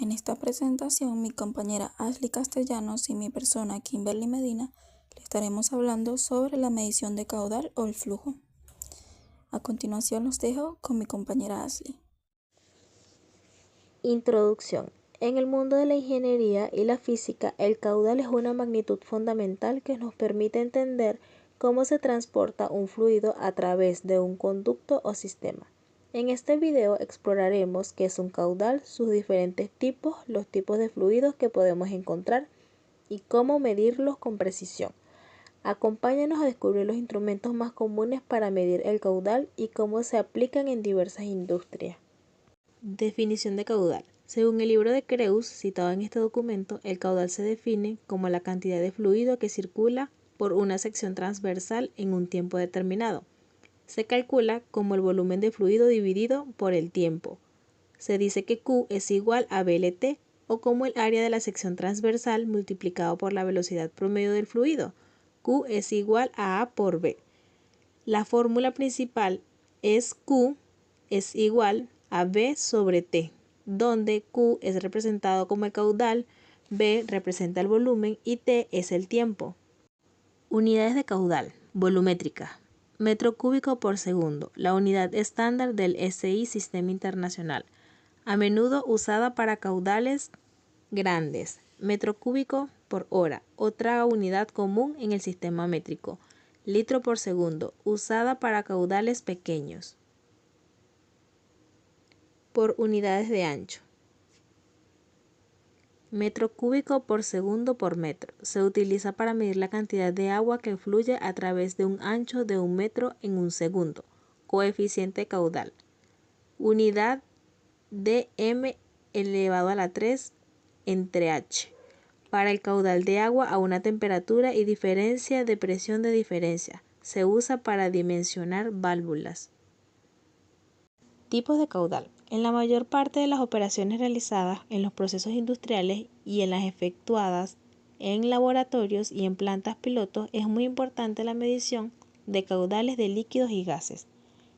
En esta presentación, mi compañera Ashley Castellanos y mi persona Kimberly Medina le estaremos hablando sobre la medición de caudal o el flujo. A continuación los dejo con mi compañera Ashley. Introducción. En el mundo de la ingeniería y la física, el caudal es una magnitud fundamental que nos permite entender cómo se transporta un fluido a través de un conducto o sistema. En este video exploraremos qué es un caudal, sus diferentes tipos, los tipos de fluidos que podemos encontrar y cómo medirlos con precisión. Acompáñanos a descubrir los instrumentos más comunes para medir el caudal y cómo se aplican en diversas industrias. Definición de caudal. Según el libro de Creus citado en este documento, el caudal se define como la cantidad de fluido que circula por una sección transversal en un tiempo determinado. Se calcula como el volumen de fluido dividido por el tiempo. Se dice que Q es igual a VLT o como el área de la sección transversal multiplicado por la velocidad promedio del fluido. Q es igual a A por B. La fórmula principal es Q es igual a B sobre T, donde Q es representado como el caudal, B representa el volumen y T es el tiempo. Unidades de caudal. Volumétrica. Metro cúbico por segundo, la unidad estándar del SI Sistema Internacional, a menudo usada para caudales grandes. Metro cúbico por hora, otra unidad común en el sistema métrico. Litro por segundo, usada para caudales pequeños. Por unidades de ancho. Metro cúbico por segundo por metro. Se utiliza para medir la cantidad de agua que fluye a través de un ancho de 1 metro en un segundo. Coeficiente caudal. Unidad de m elevado a la 3 entre h. Para el caudal de agua a una temperatura y diferencia de presión de diferencia. Se usa para dimensionar válvulas. Tipos de caudal. En la mayor parte de las operaciones realizadas en los procesos industriales y en las efectuadas en laboratorios y en plantas pilotos es muy importante la medición de caudales de líquidos y gases.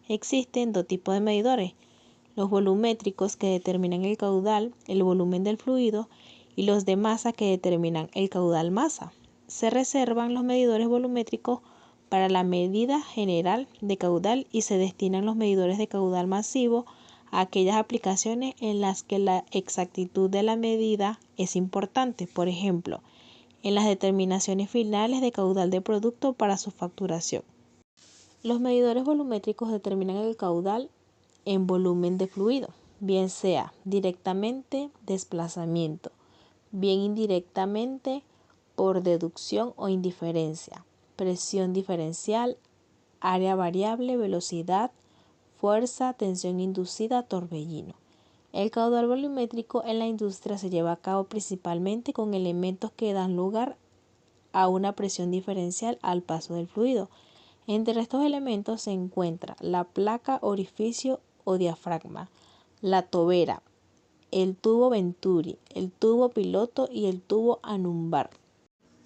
Existen dos tipos de medidores: los volumétricos, que determinan el caudal, el volumen del fluido, y los de masa, que determinan el caudal masa. Se reservan los medidores volumétricos para la medida general de caudal y se destinan los medidores de caudal masivo a aquellas aplicaciones en las que la exactitud de la medida es importante, por ejemplo, en las determinaciones finales de caudal de producto para su facturación. Los medidores volumétricos determinan el caudal en volumen de fluido, bien sea directamente desplazamiento, bien indirectamente por deducción o indiferencia, presión diferencial, área variable, velocidad, fuerza, tensión inducida, torbellino. El caudal volumétrico en la industria se lleva a cabo principalmente con elementos que dan lugar a una presión diferencial al paso del fluido. Entre estos elementos se encuentra la placa, orificio o diafragma, la tobera, el tubo Venturi, el tubo piloto y el tubo anumbar.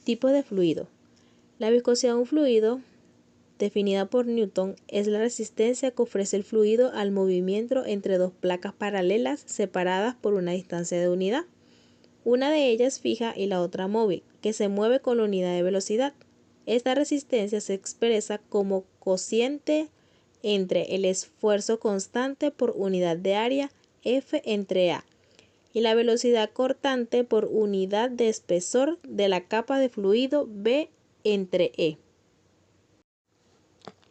Tipo de fluido. La viscosidad de un fluido, definida por Newton, es la resistencia que ofrece el fluido al movimiento entre dos placas paralelas separadas por una distancia de unidad. Una de ellas fija y la otra móvil, que se mueve con la unidad de velocidad. Esta resistencia se expresa como cociente entre el esfuerzo constante por unidad de área, F entre A, y la velocidad cortante por unidad de espesor de la capa de fluido, B entre E.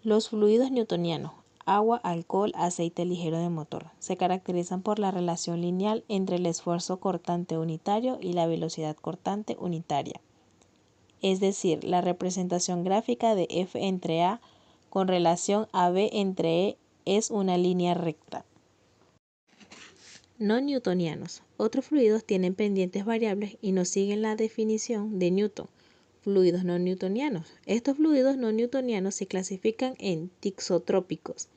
Los fluidos newtonianos, agua, alcohol, aceite ligero de motor, se caracterizan por la relación lineal entre el esfuerzo cortante unitario y la velocidad cortante unitaria. Es decir, la representación gráfica de F entre A con relación a B entre E es una línea recta. No newtonianos. Otros fluidos tienen pendientes variables y no siguen la definición de Newton. Fluidos no newtonianos. Estos fluidos no newtonianos se clasifican en tixotrópicos.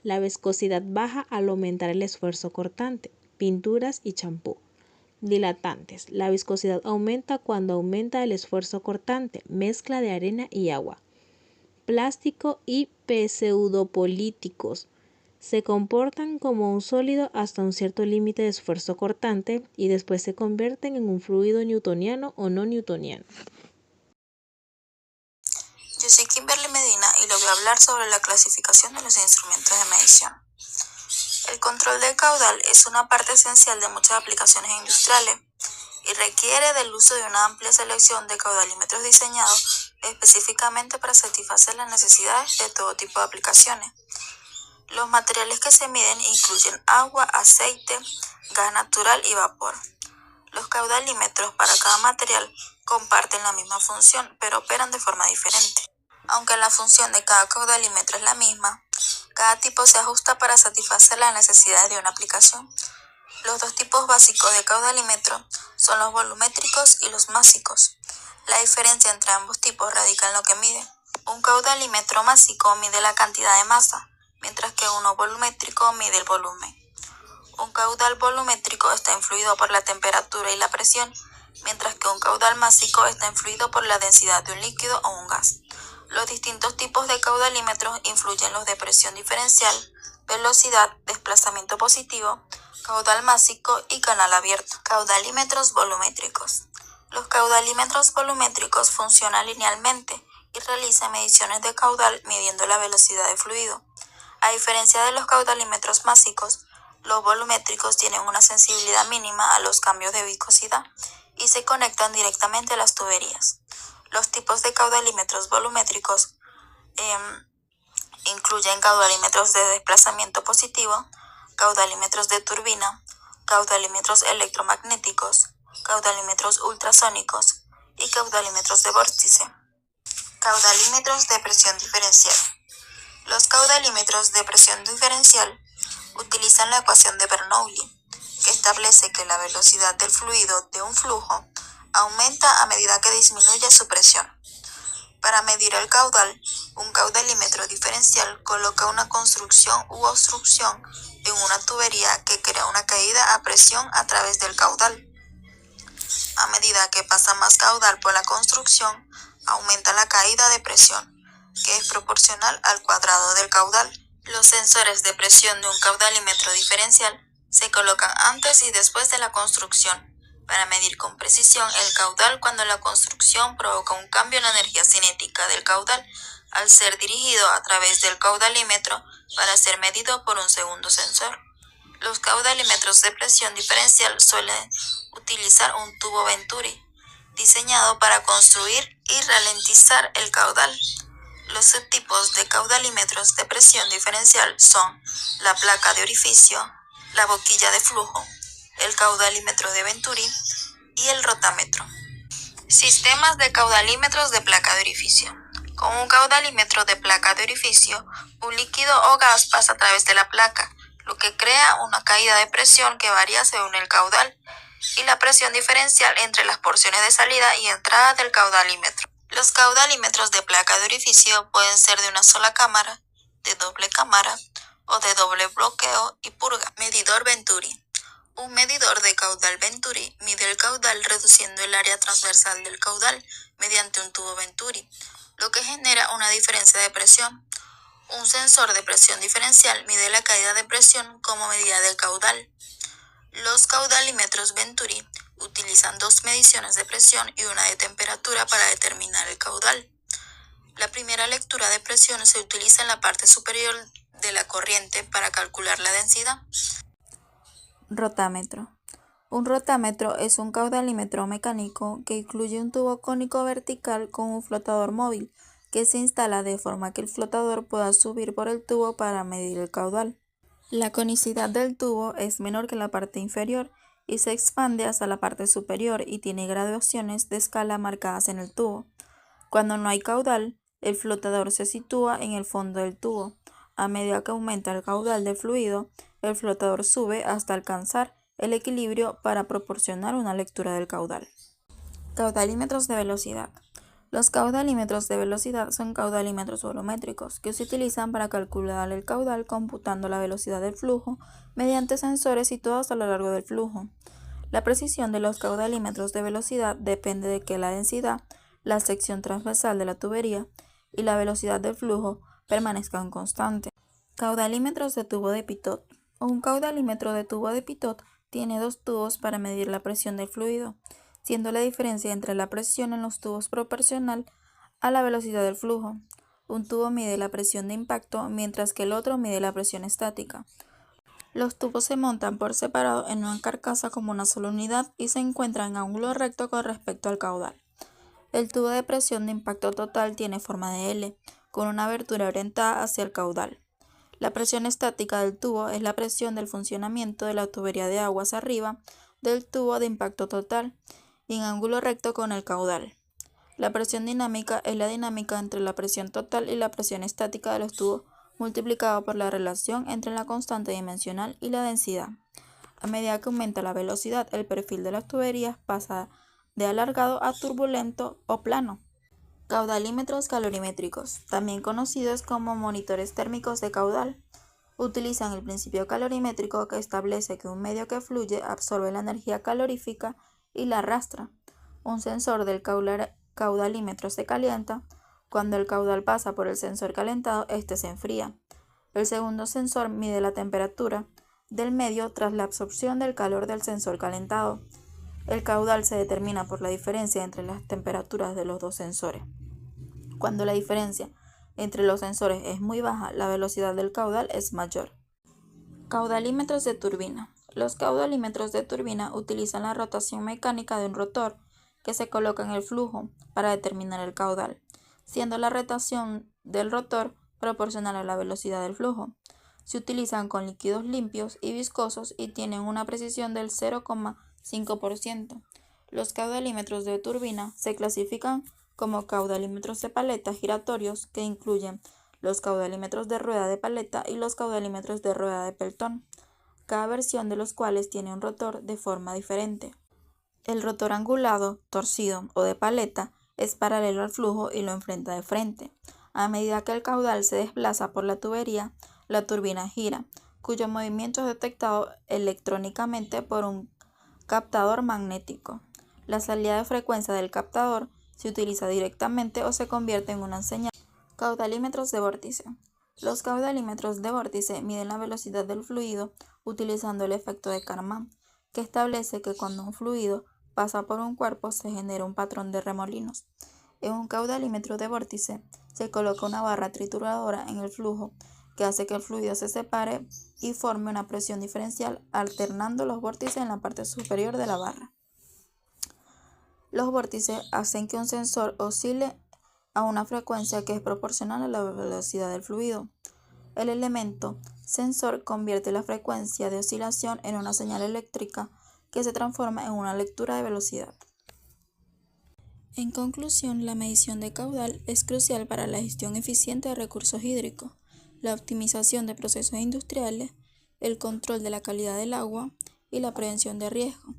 La viscosidad baja al aumentar el esfuerzo cortante. Pinturas y champú. Dilatantes. La viscosidad aumenta cuando aumenta el esfuerzo cortante. Mezcla de arena y agua. Plástico y pseudopolíticos. Se comportan como un sólido hasta un cierto límite de esfuerzo cortante y después se convierten en un fluido newtoniano o no newtoniano. Yo soy Kimberly Medina y les voy a hablar sobre la clasificación de los instrumentos de medición. El control del caudal es una parte esencial de muchas aplicaciones industriales y requiere del uso de una amplia selección de caudalímetros diseñados específicamente para satisfacer las necesidades de todo tipo de aplicaciones. Los materiales que se miden incluyen agua, aceite, gas natural y vapor. Los caudalímetros para cada material comparten la misma función, pero operan de forma diferente. Aunque la función de cada caudalímetro es la misma, cada tipo se ajusta para satisfacer las necesidades de una aplicación. Los dos tipos básicos de caudalímetro son los volumétricos y los másicos. La diferencia entre ambos tipos radica en lo que mide. Un caudalímetro másico mide la cantidad de masa, mientras que uno volumétrico mide el volumen. Un caudal volumétrico está influido por la temperatura y la presión, mientras que un caudal másico está influido por la densidad de un líquido o un gas. Los distintos tipos de caudalímetros influyen los de presión diferencial, velocidad, desplazamiento positivo, caudal másico y canal abierto. Caudalímetros volumétricos. Los caudalímetros volumétricos funcionan linealmente y realizan mediciones de caudal midiendo la velocidad de fluido. A diferencia de los caudalímetros másicos, los volumétricos tienen una sensibilidad mínima a los cambios de viscosidad y se conectan directamente a las tuberías. Los tipos de caudalímetros volumétricos incluyen caudalímetros de desplazamiento positivo, caudalímetros de turbina, caudalímetros electromagnéticos, caudalímetros ultrasónicos y caudalímetros de vórtice. Caudalímetros de presión diferencial. Los caudalímetros de presión diferencial utilizan la ecuación de Bernoulli, que establece que la velocidad del fluido de un flujo aumenta a medida que disminuye su presión. Para medir el caudal, un caudalímetro diferencial coloca una construcción u obstrucción en una tubería que crea una caída a presión a través del caudal. A medida que pasa más caudal por la construcción, aumenta la caída de presión, que es proporcional al cuadrado del caudal. Los sensores de presión de un caudalímetro diferencial se colocan antes y después de la construcción para medir con precisión el caudal cuando la construcción provoca un cambio en la energía cinética del caudal al ser dirigido a través del caudalímetro para ser medido por un segundo sensor. Los caudalímetros de presión diferencial suelen utilizar un tubo Venturi diseñado para construir y ralentizar el caudal. Los subtipos de caudalímetros de presión diferencial son la placa de orificio, la boquilla de flujo, el caudalímetro de Venturi y el rotámetro. Sistemas de caudalímetros de placa de orificio. Con un caudalímetro de placa de orificio, un líquido o gas pasa a través de la placa, lo que crea una caída de presión que varía según el caudal y la presión diferencial entre las porciones de salida y entrada del caudalímetro. Los caudalímetros de placa de orificio pueden ser de una sola cámara, de doble cámara o de doble bloqueo y purga. Medidor Venturi. Un medidor de caudal Venturi mide el caudal reduciendo el área transversal del caudal mediante un tubo Venturi, lo que genera una diferencia de presión. Un sensor de presión diferencial mide la caída de presión como medida del caudal. Los caudalímetros Venturi utilizan dos mediciones de presión y una de temperatura para determinar el caudal. La primera lectura de presión se utiliza en la parte superior de la corriente para calcular la densidad. Rotámetro. Un rotámetro es un caudalímetro mecánico que incluye un tubo cónico vertical con un flotador móvil que se instala de forma que el flotador pueda subir por el tubo para medir el caudal. La conicidad del tubo es menor que la parte inferior y se expande hasta la parte superior y tiene graduaciones de escala marcadas en el tubo. Cuando no hay caudal, el flotador se sitúa en el fondo del tubo. A medida que aumenta el caudal del fluido, el flotador sube hasta alcanzar el equilibrio para proporcionar una lectura del caudal. Caudalímetros de velocidad. Los caudalímetros de velocidad son caudalímetros volumétricos que se utilizan para calcular el caudal computando la velocidad del flujo mediante sensores situados a lo largo del flujo. La precisión de los caudalímetros de velocidad depende de que la densidad, la sección transversal de la tubería y la velocidad del flujo permanezcan constantes. Caudalímetros de tubo de Pitot. Un caudalímetro de tubo de Pitot tiene dos tubos para medir la presión del fluido, siendo la diferencia entre la presión en los tubos proporcional a la velocidad del flujo. Un tubo mide la presión de impacto, mientras que el otro mide la presión estática. Los tubos se montan por separado en una carcasa como una sola unidad y se encuentran en ángulo recto con respecto al caudal. El tubo de presión de impacto total tiene forma de L, con una abertura orientada hacia el caudal. La presión estática del tubo es la presión del funcionamiento de la tubería de aguas arriba del tubo de impacto total y en ángulo recto con el caudal. La presión dinámica es la dinámica entre la presión total y la presión estática de los tubos multiplicado por la relación entre la constante dimensional y la densidad. A medida que aumenta la velocidad, el perfil de las tuberías pasa de alargado a turbulento o plano. Caudalímetros calorimétricos, también conocidos como monitores térmicos de caudal, utilizan el principio calorimétrico que establece que un medio que fluye absorbe la energía calorífica y la arrastra. Un sensor del caudalímetro se calienta. Cuando el caudal pasa por el sensor calentado, este se enfría. El segundo sensor mide la temperatura del medio tras la absorción del calor del sensor calentado. El caudal se determina por la diferencia entre las temperaturas de los dos sensores. Cuando la diferencia entre los sensores es muy baja, la velocidad del caudal es mayor. Caudalímetros de turbina. Los caudalímetros de turbina utilizan la rotación mecánica de un rotor que se coloca en el flujo para determinar el caudal, siendo la rotación del rotor proporcional a la velocidad del flujo. Se utilizan con líquidos limpios y viscosos y tienen una precisión del 0,5%. Los caudalímetros de turbina se clasifican como caudalímetros de paleta giratorios, que incluyen los caudalímetros de rueda de paleta y los caudalímetros de rueda de pelotón, cada versión de los cuales tiene un rotor de forma diferente. El rotor angulado, torcido o de paleta es paralelo al flujo y lo enfrenta de frente. A medida que el caudal se desplaza por la tubería, la turbina gira, cuyo movimiento es detectado electrónicamente por un captador magnético. La salida de frecuencia del captador se utiliza directamente o se convierte en una señal. Caudalímetros de vórtice. Los caudalímetros de vórtice miden la velocidad del fluido utilizando el efecto de Karman, que establece que cuando un fluido pasa por un cuerpo se genera un patrón de remolinos. En un caudalímetro de vórtice se coloca una barra trituradora en el flujo que hace que el fluido se separe y forme una presión diferencial alternando los vórtices en la parte superior de la barra. Los vórtices hacen que un sensor oscile a una frecuencia que es proporcional a la velocidad del fluido. El elemento sensor convierte la frecuencia de oscilación en una señal eléctrica que se transforma en una lectura de velocidad. En conclusión, la medición de caudal es crucial para la gestión eficiente de recursos hídricos, la optimización de procesos industriales, el control de la calidad del agua y la prevención de riesgos.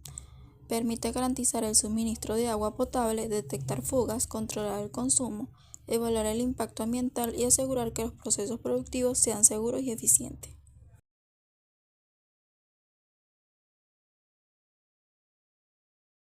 Permite garantizar el suministro de agua potable, detectar fugas, controlar el consumo, evaluar el impacto ambiental y asegurar que los procesos productivos sean seguros y eficientes.